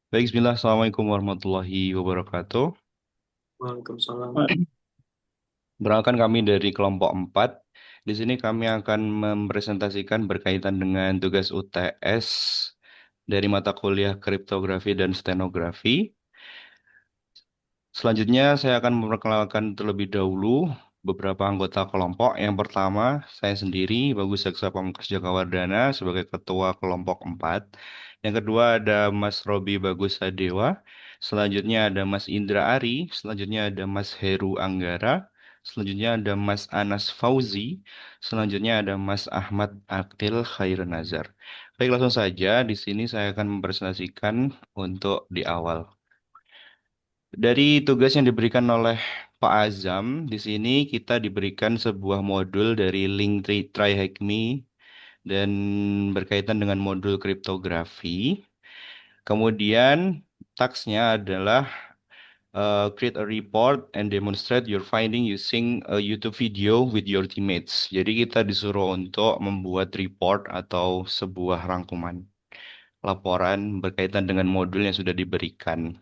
Baik, Bismillah. Assalamualaikum warahmatullahi wabarakatuh. Waalaikumsalam. Berangkat kami dari kelompok 4. Di sini kami akan mempresentasikan berkaitan dengan tugas UTS dari mata kuliah kriptografi dan stenografi. Selanjutnya, saya akan memperkenalkan terlebih dahulu beberapa anggota kelompok. Yang pertama, saya sendiri, Bagus Seksa Pamungkas Jakawardana, sebagai ketua kelompok 4. Yang kedua ada Mas Robi Bagus Sadewa. Selanjutnya ada Mas Indra Ari. Selanjutnya ada Mas Heru Anggara. Selanjutnya ada Mas Anas Fauzi. Selanjutnya ada Mas Ahmad Akil Khairunazar. Baik, langsung saja. Di sini saya akan mempresentasikan untuk di awal. Dari tugas yang diberikan oleh Pak Azam, di sini kita diberikan sebuah modul dari Link Try Hack Me dan berkaitan dengan modul kriptografi. Kemudian tasknya adalah create a report and demonstrate your finding using a YouTube video with your teammates. Jadi kita disuruh untuk membuat report atau sebuah rangkuman laporan berkaitan dengan modul yang sudah diberikan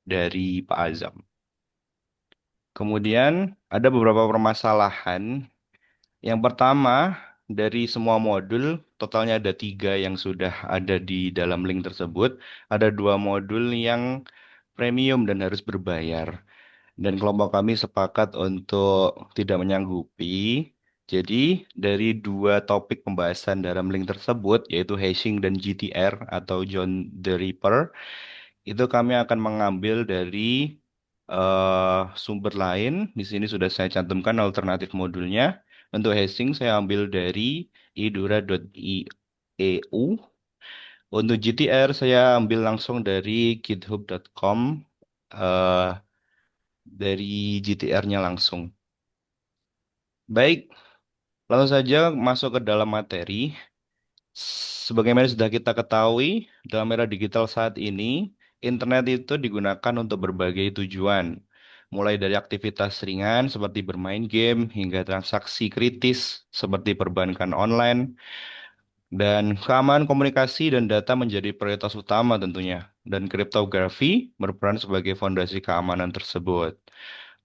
dari Pak Azam. Kemudian ada beberapa permasalahan. Yang pertama, dari semua modul, totalnya ada 3 yang sudah ada di dalam link tersebut. Ada 2 modul yang premium dan harus berbayar. Dan kelompok kami sepakat untuk tidak menyanggupi. Jadi, dari 2 topik pembahasan dalam link tersebut, yaitu hashing dan GTR atau John the Ripper, itu kami akan mengambil dari sumber lain. Di sini sudah saya cantumkan alternatif modulnya. Untuk hashing saya ambil dari idura.eu. Untuk GTR saya ambil langsung dari github.com, eh dari GTR-nya langsung. Baik, langsung saja masuk ke dalam materi. Sebagaimana sudah kita ketahui, dalam era digital saat ini, internet itu digunakan untuk berbagai tujuan. Mulai dari aktivitas ringan seperti bermain game, hingga transaksi kritis seperti perbankan online, dan keamanan komunikasi dan data menjadi prioritas utama tentunya. Dan kriptografi berperan sebagai fondasi keamanan tersebut.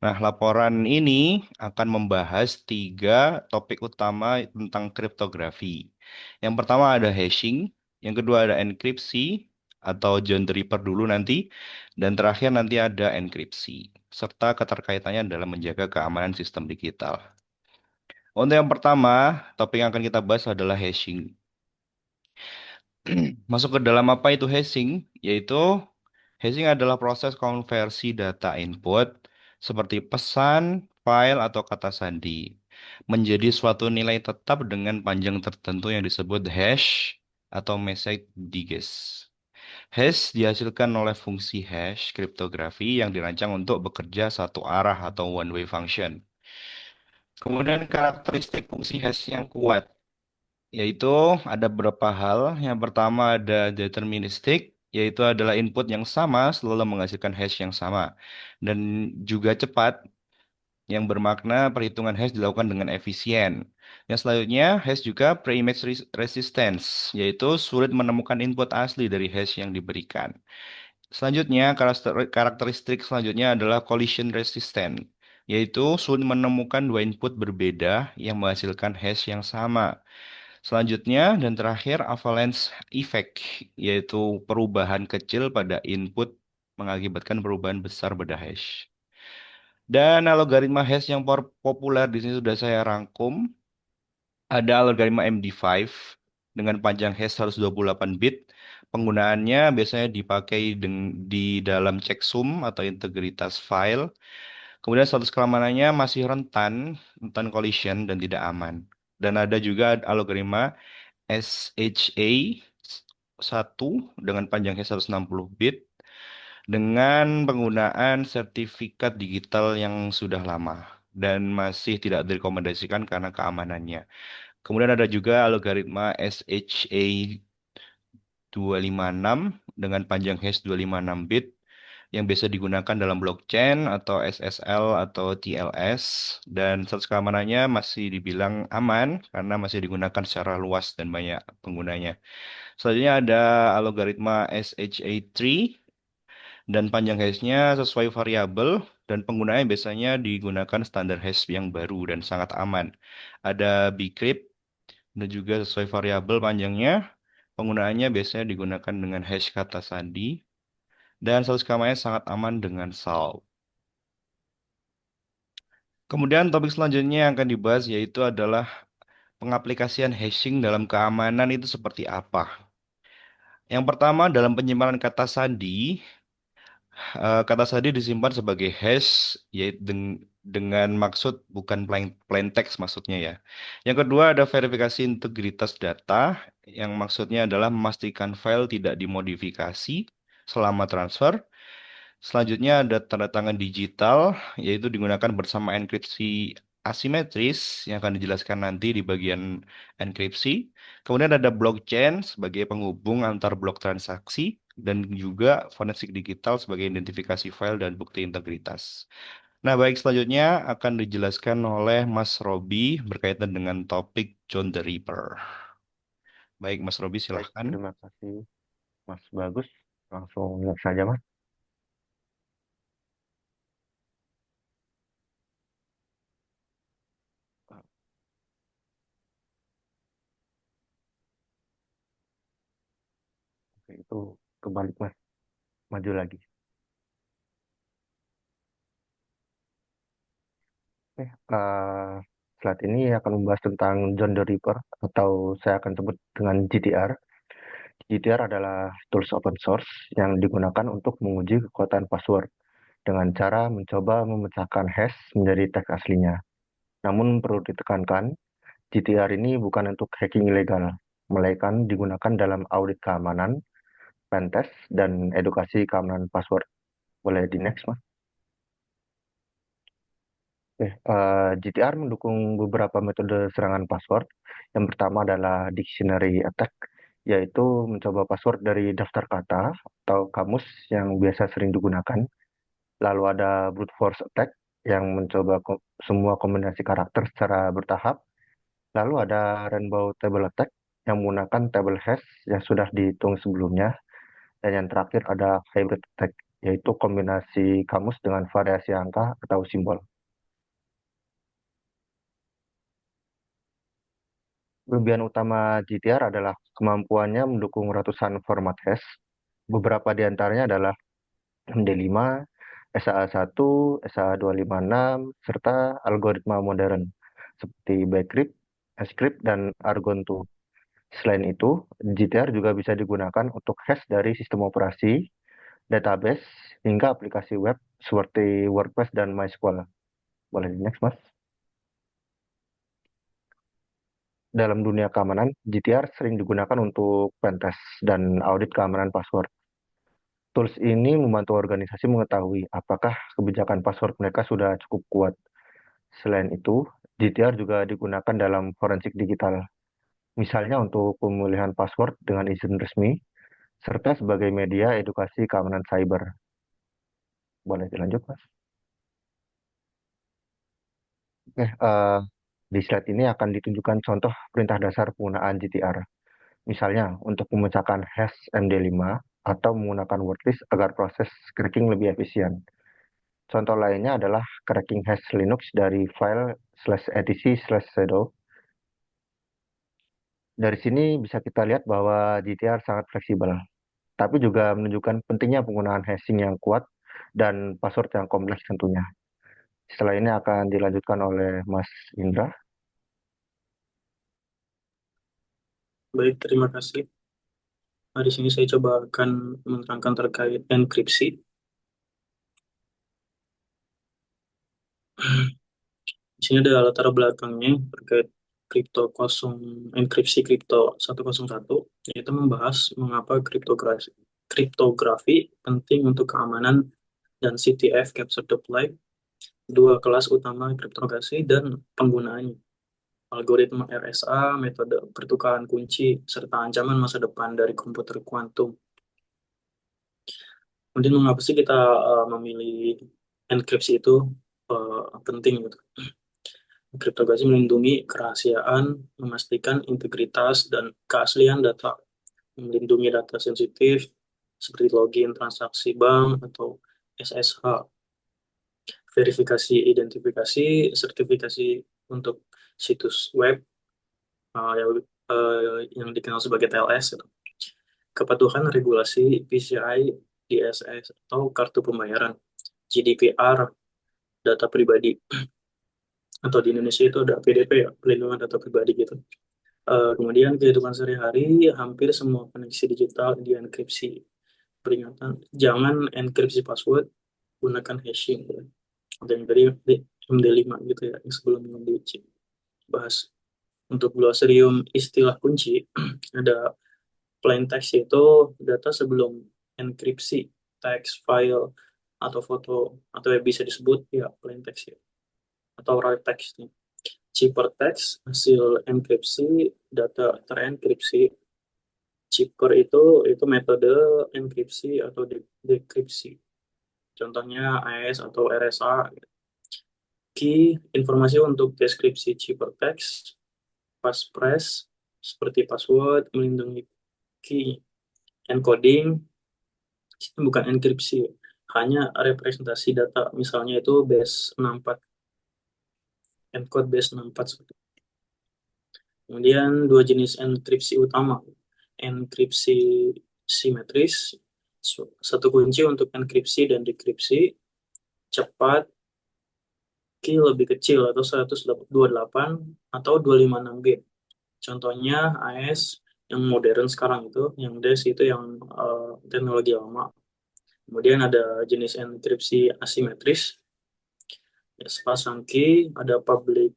Nah, laporan ini akan membahas 3 topik utama tentang kriptografi. Yang pertama ada hashing, yang kedua ada enkripsi atau John Draper dulu nanti, dan terakhir nanti ada enkripsi, serta keterkaitannya dalam menjaga keamanan sistem digital. Untuk yang pertama, topik yang akan kita bahas adalah hashing. Masuk ke dalam apa itu hashing? Yaitu hashing adalah proses konversi data input seperti pesan, file, atau kata sandi menjadi suatu nilai tetap dengan panjang tertentu yang disebut hash atau message digest. Hash dihasilkan oleh fungsi hash kriptografi yang dirancang untuk bekerja satu arah atau one way function. Kemudian karakteristik fungsi hash yang kuat, yaitu ada beberapa hal. Yang pertama ada deterministik, yaitu adalah input yang sama selalu menghasilkan hash yang sama. Dan juga cepat, yang bermakna perhitungan hash dilakukan dengan efisien. Yang selanjutnya, hash juga pre-image resistance, yaitu sulit menemukan input asli dari hash yang diberikan. Selanjutnya, karakteristik selanjutnya adalah collision resistant, yaitu sulit menemukan 2 input berbeda yang menghasilkan hash yang sama. Selanjutnya dan terakhir avalanche effect, yaitu perubahan kecil pada input mengakibatkan perubahan besar pada hash. Dan algoritma hash yang populer di sini sudah saya rangkum. Ada algoritma MD5 dengan panjang hash 128 bit. Penggunaannya biasanya dipakai di dalam checksum atau integritas file. Kemudian status keamanannya masih rentan, rentan collision dan tidak aman. Dan ada juga algoritma SHA 1 dengan panjang hash 160 bit dengan penggunaan sertifikat digital yang sudah lama dan masih tidak direkomendasikan karena keamanannya. Kemudian ada juga algoritma SHA 256 dengan panjang hash 256 bit yang biasa digunakan dalam blockchain atau SSL atau TLS, dan status keamanannya masih dibilang aman karena masih digunakan secara luas dan banyak penggunanya. Selanjutnya ada algoritma SHA 3 Dan panjang hashnya sesuai variabel dan penggunaannya biasanya digunakan standar hash yang baru dan sangat aman. Ada bcrypt dan juga sesuai variabel panjangnya. Penggunaannya biasanya digunakan dengan hash kata sandi dan status keamanannya sangat aman dengan salt. Kemudian topik selanjutnya yang akan dibahas yaitu adalah pengaplikasian hashing dalam keamanan itu seperti apa. Yang pertama dalam penyimpanan kata sandi, kata sandi disimpan sebagai hash yaitu dengan maksud bukan plain text maksudnya ya. Yang kedua ada verifikasi integritas data yang maksudnya adalah memastikan file tidak dimodifikasi selama transfer. Selanjutnya ada tanda tangan digital, yaitu digunakan bersama enkripsi asimetris yang akan dijelaskan nanti di bagian enkripsi. Kemudian ada blockchain sebagai penghubung antar blok transaksi dan juga forensik digital sebagai identifikasi file dan bukti integritas. Nah, baik selanjutnya akan dijelaskan oleh Mas Robi berkaitan dengan topik John the Ripper. Baik, Mas Robi Baik, silahkan. terima kasih Mas Bagus. Langsung lihat saja Mas. Oke, itu kebalik Mas. Maju lagi. Oke, slide ini akan membahas tentang John the Ripper atau saya akan sebut dengan GDR. GDR adalah tools open source yang digunakan untuk menguji kekuatan password dengan cara mencoba memecahkan hash menjadi teks aslinya. Namun perlu ditekankan, GDR ini bukan untuk hacking ilegal, melainkan digunakan dalam audit keamanan, pentest, dan edukasi keamanan password. Boleh di next, Mas? Oke, GDR mendukung beberapa metode serangan password. Yang pertama adalah dictionary attack, yaitu mencoba password dari daftar kata atau kamus yang biasa sering digunakan. Lalu ada brute force attack, yang mencoba semua kombinasi karakter secara bertahap. Lalu ada rainbow table attack, yang menggunakan table hash yang sudah dihitung sebelumnya. Dan yang terakhir ada hybrid attack, yaitu kombinasi kamus dengan variasi angka atau simbol. Kelebihan utama GTR adalah kemampuannya mendukung ratusan format hash. Beberapa di antaranya adalah MD5, SAA1, SA256, serta algoritma modern seperti Bcrypt, Scrypt, dan Argon 2. Selain itu, GTR juga bisa digunakan untuk hash dari sistem operasi, database, hingga aplikasi web seperti WordPress dan MySQL. Boleh di next, Mas? Dalam dunia keamanan, GTR sering digunakan untuk pentest dan audit keamanan password. Tools ini membantu organisasi mengetahui apakah kebijakan password mereka sudah cukup kuat. Selain itu, GTR juga digunakan dalam forensik digital, misalnya untuk pemulihan password dengan izin resmi, serta sebagai media edukasi keamanan cyber. Boleh dilanjut, Mas? Oke, di slide ini akan ditunjukkan contoh perintah dasar penggunaan GTR. Misalnya, untuk memecahkan hash MD5 atau menggunakan wordlist agar proses cracking lebih efisien. Contoh lainnya adalah cracking hash Linux dari file /etc/shadow. Dari sini bisa kita lihat bahwa GTR sangat fleksibel, tapi juga menunjukkan pentingnya penggunaan hashing yang kuat dan password yang kompleks tentunya. Setelah ini akan dilanjutkan oleh Mas Indra. Baik, terima kasih. Nah, di sini saya coba akan menerangkan terkait enkripsi. Di sini ada latar belakangnya terkait kripto kosong, enkripsi kripto 101, yaitu membahas mengapa kriptografi penting untuk keamanan dan CTF capture deploy, dua kelas utama kriptografi dan penggunaannya, algoritma RSA, metode pertukaran kunci, serta ancaman masa depan dari komputer kuantum. Kemudian mengapa sih kita memilih enkripsi itu penting gitu. Kriptografi melindungi kerahasiaan, memastikan integritas dan keaslian data, melindungi data sensitif, seperti login transaksi bank atau SSH, verifikasi identifikasi, sertifikasi untuk situs web yang dikenal sebagai TLS, gitu. Kepatuhan regulasi PCI DSS atau kartu pembayaran, GDPR, data pribadi, atau di Indonesia itu ada PDP ya, pelindungan data pribadi gitu. Kemudian kehidupan sehari-hari, hampir semua koneksi digital dienkripsi. Peringatan, jangan enkripsi password, gunakan hashing, gitu. Ada yang tadi MD5 gitu ya, yang sebelum dibahas. Untuk glosarium istilah kunci, ada plain text itu data sebelum enkripsi, teks, file, atau foto, atau yang bisa disebut ya plain text ya, atau raw text nih. Ciphertext, hasil enkripsi, data terenkripsi. Cipher itu metode enkripsi atau dekripsi. Contohnya AES atau RSA. Key, informasi untuk deskripsi ciphertext, passphrase, seperti password, melindungi key. Encoding, itu bukan enkripsi, hanya representasi data. Misalnya itu base 64, encode base 64. Kemudian dua jenis enkripsi utama. Enkripsi simetris, satu kunci untuk enkripsi dan dekripsi, cepat, key lebih kecil atau 128 atau 256 bit. Contohnya AES yang modern sekarang itu, yang DES itu yang teknologi lama. Kemudian ada jenis enkripsi asimetris, ya, sepasang key, ada public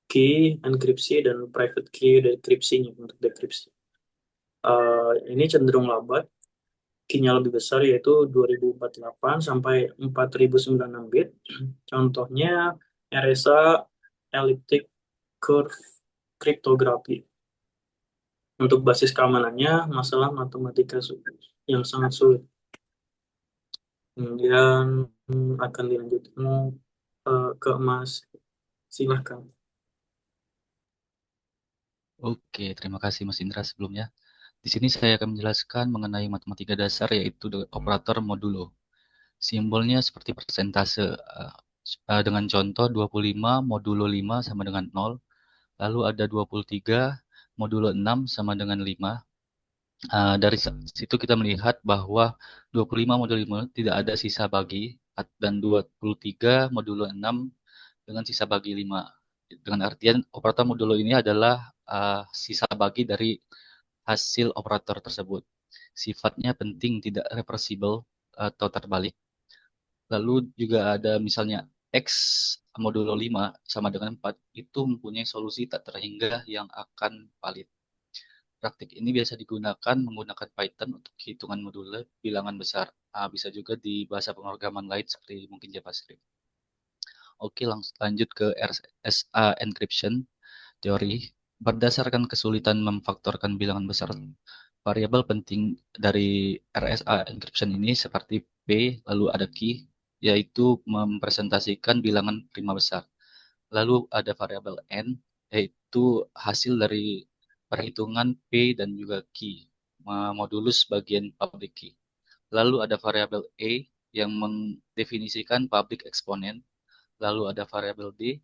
key enkripsi dan private key dekripsinya untuk dekripsi. Ini cenderung lambat, key-nya lebih besar yaitu 2048 sampai 4096 bit. Contohnya RSA elliptic curve cryptography. Untuk basis keamanannya, masalah matematika yang sangat sulit. Kemudian akan dilanjutkan ke Mas. Silahkan. Oke, terima kasih Mas Indra sebelumnya. Di sini saya akan menjelaskan mengenai matematika dasar yaitu operator modulo. Simbolnya seperti persentase dengan contoh 25 modulo 5 sama dengan 0. Lalu ada 23 modulo 6 sama dengan 5. Dari situ kita melihat bahwa 25 modulo 5 tidak ada sisa bagi dan 23 modulo 6 dengan sisa bagi 5. Dengan artian operator modulo ini adalah sisa bagi dari hasil operator tersebut. Sifatnya penting, tidak reversible atau terbalik. Lalu juga ada misalnya X modulo 5 sama dengan 4 itu mempunyai solusi tak terhingga yang akan valid. Praktik ini biasa digunakan menggunakan Python untuk hitungan modulo bilangan besar. Bisa juga di bahasa pemrograman lain seperti mungkin JavaScript. Oke, langsung lanjut ke RSA encryption teori. Berdasarkan kesulitan memfaktorkan bilangan besar, variabel penting dari RSA encryption ini seperti P, lalu ada key, yaitu mempresentasikan bilangan prima besar. Lalu ada variabel N, yaitu hasil dari perhitungan P dan juga key, modulus bagian public key. Lalu ada variabel E yang mendefinisikan public exponent. Lalu ada variabel D,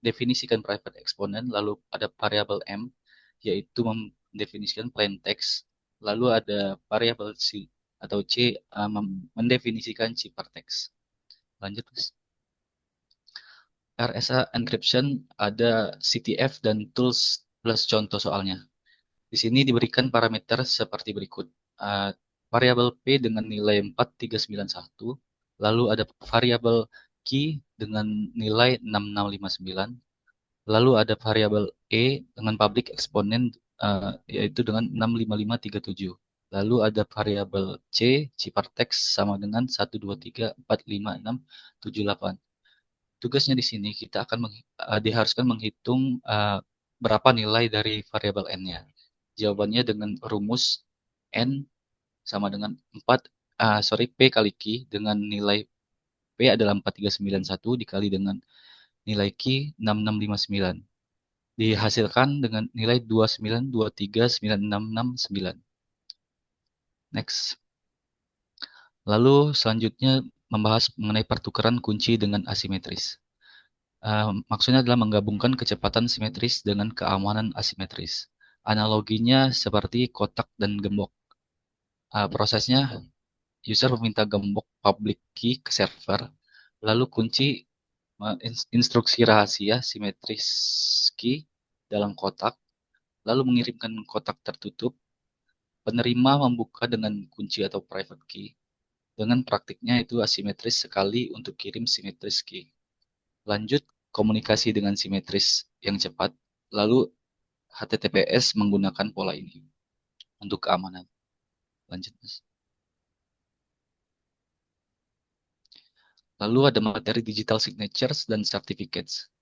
definisikan private exponent, lalu ada variabel M, yaitu mendefinisikan plain text, lalu ada variabel C atau C mendefinisikan ciphertext. Lanjut, please. RSA encryption ada CTF dan tools plus contoh soalnya. Di sini diberikan parameter seperti berikut. Variabel P dengan nilai 4391, lalu ada variabel key dengan nilai 6659, lalu ada variabel E dengan public exponent yaitu dengan 65537. Lalu ada variabel C, ciphertext sama dengan 123456778. Tugasnya di sini kita akan diharuskan menghitung berapa nilai dari variabel n-nya. Jawabannya dengan rumus n sama dengan P kali Q dengan nilai P adalah 4391 dikali dengan nilai Q 6659. Dihasilkan dengan nilai 2923969. Next. Lalu selanjutnya membahas mengenai pertukaran kunci dengan asimetris. Maksudnya adalah menggabungkan kecepatan simetris dengan keamanan asimetris. Analoginya seperti kotak dan gembok. Prosesnya, user meminta gembok public key ke server, lalu kunci instruksi rahasia simetris key dalam kotak, lalu mengirimkan kotak tertutup. Penerima membuka dengan kunci atau private key. Dengan praktiknya itu asimetris sekali untuk kirim simetris key. Lanjut, komunikasi dengan simetris yang cepat, lalu HTTPS menggunakan pola ini untuk keamanan. Lanjut, Mas. Lalu ada materi digital signatures dan certificates.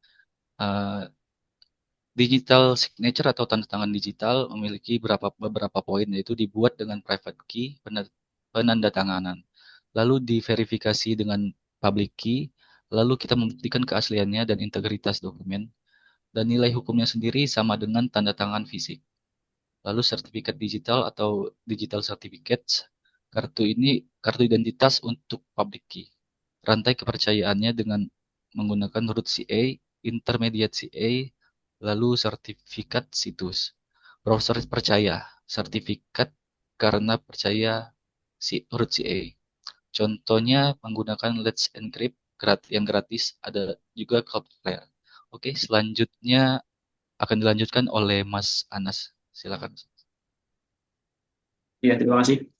Digital signature atau tanda tangan digital memiliki beberapa poin, yaitu dibuat dengan private key, penandatanganan, lalu diverifikasi dengan public key, lalu kita membuktikan keasliannya dan integritas dokumen, dan nilai hukumnya sendiri sama dengan tanda tangan fisik. Lalu sertifikat digital atau digital certificates, kartu identitas untuk public key. Rantai kepercayaannya dengan menggunakan root CA, intermediate CA, lalu sertifikat situs. Browser percaya, sertifikat karena percaya root CA. Contohnya menggunakan Let's Encrypt yang gratis, ada juga Cloudflare. Oke, selanjutnya akan dilanjutkan oleh Mas Anas. Silakan. Ya, terima kasih.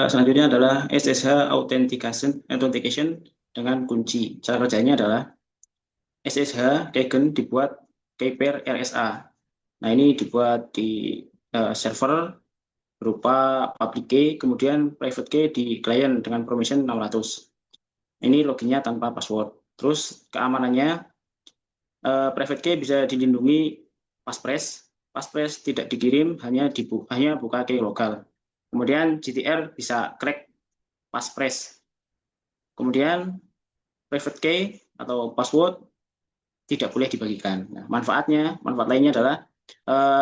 Selanjutnya adalah SSH authentication dengan kunci. Cara kerjanya adalah SSH keygen dibuat key pair RSA. Nah, ini dibuat di server berupa public key, kemudian private key di client dengan permission 600. Ini loginnya tanpa password. Terus keamanannya, private key bisa dilindungi passphrase. Passphrase tidak dikirim, hanya buka key lokal. Kemudian GTR bisa crack passphrase. Kemudian private key atau password tidak boleh dibagikan. Nah, manfaat lainnya adalah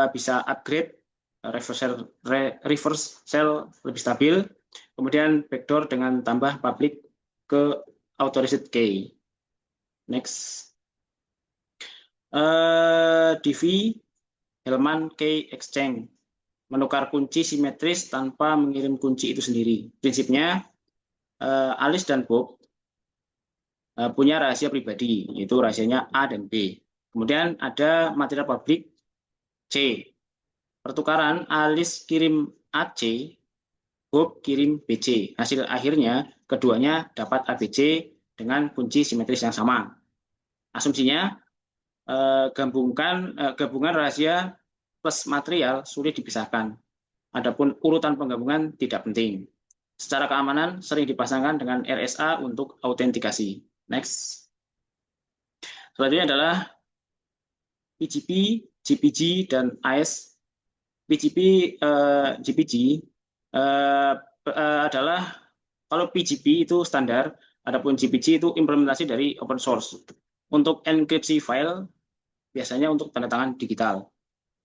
bisa upgrade reverse shell lebih stabil, kemudian backdoor dengan tambah public ke authorized key. Next. DV Hellman Key Exchange, menukar kunci simetris tanpa mengirim kunci itu sendiri. Prinsipnya, Alice dan Bob punya rahasia pribadi, yaitu rahasianya A dan B. Kemudian ada material publik C. Pertukaran Alice kirim AC, Bob kirim BC. Hasil akhirnya keduanya dapat ABC dengan kunci simetris yang sama. Asumsinya gabungan rahasia plus material sulit dipisahkan. Adapun urutan penggabungan tidak penting. Secara keamanan sering dipasangkan dengan RSA untuk autentikasi. Next. Selanjutnya adalah PGP, GPG, dan AES. PGP, GPG adalah, kalau PGP itu standar, adapun GPG itu implementasi dari open source. Untuk enkripsi file, biasanya untuk tanda tangan digital.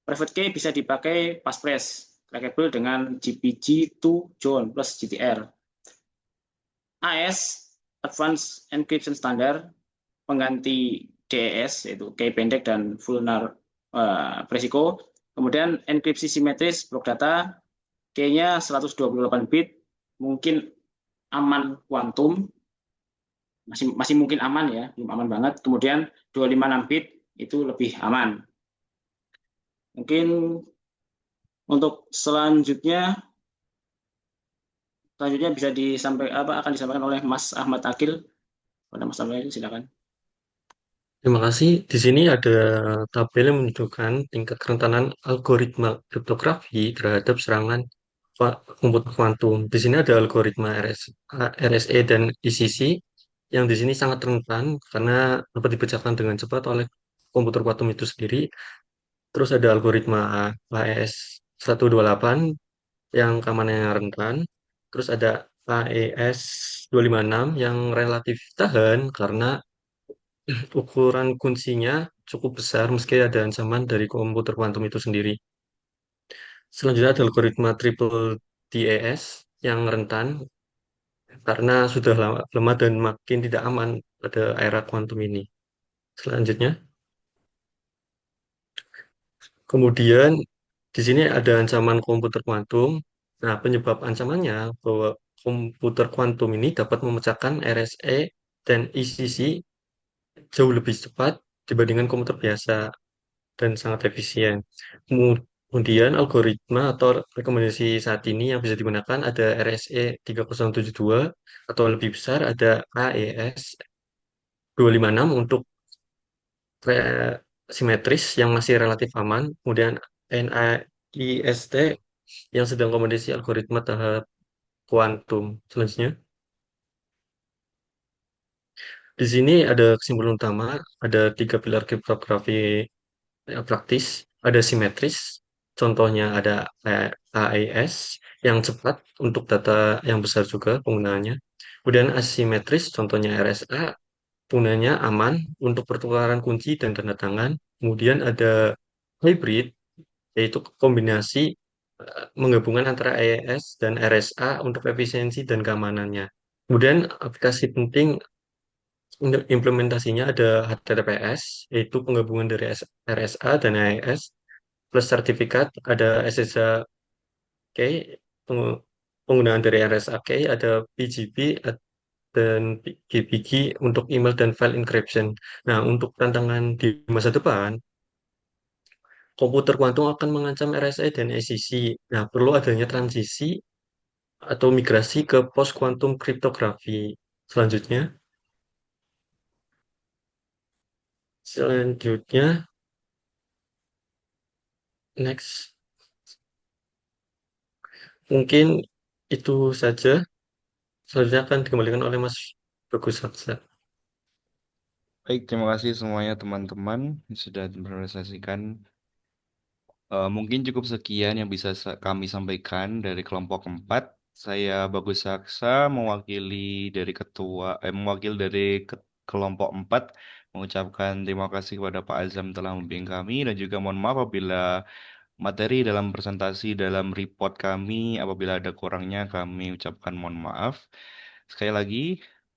Private key bisa dipakai passphrase, crackable dengan GPG to John plus GTR. AES, Advanced Encryption Standard, pengganti DES, yaitu key pendek dan vulnar berisiko. Kemudian enkripsi simetris blok data, key-nya 128 bit, mungkin aman kuantum, masih mungkin aman ya, belum aman banget. Kemudian 256 bit itu lebih aman. Mungkin untuk selanjutnya bisa akan disampaikan oleh Mas Ahmad Akil. Pada Mas Ahmad Akil, silakan. Terima kasih. Di sini ada tabel yang menunjukkan tingkat kerentanan algoritma kriptografi terhadap serangan komputer kuantum. Di sini ada algoritma RSA dan ECC yang di sini sangat rentan karena dapat dibacakan dengan cepat oleh komputer kuantum itu sendiri. Terus ada algoritma AES 128 yang keamanannya rentan. Terus ada AES 256 yang relatif tahan karena ukuran kuncinya cukup besar meski ada ancaman dari komputer kuantum itu sendiri. Selanjutnya ada algoritma triple DES yang rentan karena sudah lemah dan makin tidak aman pada era kuantum ini. Selanjutnya, kemudian di sini ada ancaman komputer kuantum. Nah, penyebab ancamannya bahwa komputer kuantum ini dapat memecahkan RSA dan ECC jauh lebih cepat dibandingkan komputer biasa dan sangat efisien. Kemudian algoritma atau rekomendasi saat ini yang bisa digunakan ada RSE 3072 atau lebih besar ada AES 256 untuk simetris yang masih relatif aman. Kemudian NAIST yang sedang komodisi algoritma tahap kuantum. Selanjutnya, di sini ada kesimpulan utama, ada tiga pilar kriptografi praktis, ada simetris, contohnya ada AES yang cepat untuk data yang besar juga penggunaannya. Kemudian asimetris, contohnya RSA, penggunanya aman untuk pertukaran kunci dan tanda tangan. Kemudian ada hybrid, yaitu kombinasi menggabungkan antara AES dan RSA untuk efisiensi dan keamanannya. Kemudian aplikasi penting untuk implementasinya ada HTTPS, yaitu penggabungan dari RSA dan AES, plus sertifikat, ada SSH key, penggunaan dari RSA key, ada PGP, dan GPG untuk email dan file encryption. Nah, untuk tantangan di masa depan, komputer kuantum akan mengancam RSA dan ACC. Nah, perlu adanya transisi atau migrasi ke post quantum cryptography. Selanjutnya, selanjutnya, next, mungkin itu saja. Selanjutnya akan dikembalikan oleh Mas Bagus Saksa. Baik, terima kasih semuanya teman-teman yang sudah merealisasikan. Mungkin cukup sekian yang bisa kami sampaikan dari kelompok 4. Saya Bagus Saksa mewakili dari kelompok 4 mengucapkan terima kasih kepada Pak Azam telah membimbing kami dan juga mohon maaf apabila materi dalam presentasi dalam report kami apabila ada kurangnya kami ucapkan mohon maaf. Sekali lagi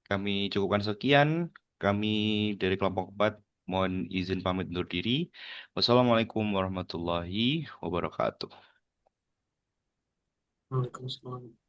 kami cukupkan sekian. Kami dari kelompok 4 mohon izin pamit undur diri. Wassalamualaikum warahmatullahi wabarakatuh. Waalaikumsalam.